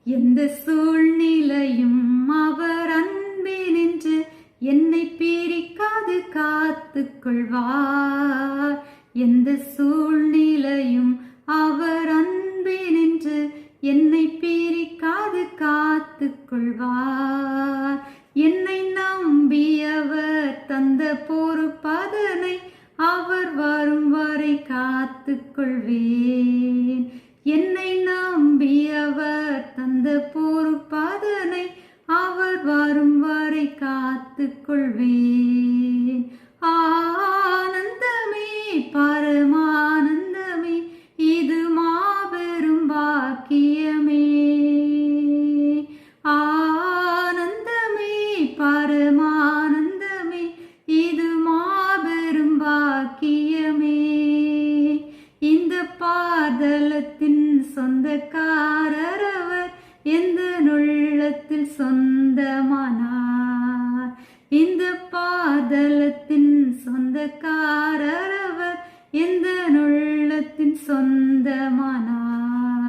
எந்த சூழ்நிலையும் அவர் அன்பே நின்று என்னை பிரிக்காது காத்துக் கொள்வார். எந்த சூழ்நிலையும் அவர் அன்பே நின்று என்னை பிரிக்காது காத்துக் கொள்வார். என்னை நம்பியவர் தந்த பொறுப்பதனை அவர் வரும் வரை காத்துக் கொள்வேன். என்னை நம்பியவர் தந்த பொறுப்பதனை அவர் வரும் வரை காத்துக் கொள்வேன். ஆனந்தமே பரமானந்தமே இது மாபெரும் பாக்கியமே. ஆனந்தமே பரமானந்தமே இது மாபெரும் பாக்கியமே. இந்த பாதலத்தின் சொந்தக்காரர் அவர் எந்த உள்ளத்தில் சொந்தமானார். இந்த பாதலத்தின் சொந்தக்காரர் அவர் எந்த உள்ளத்தின் சொந்தமானார்.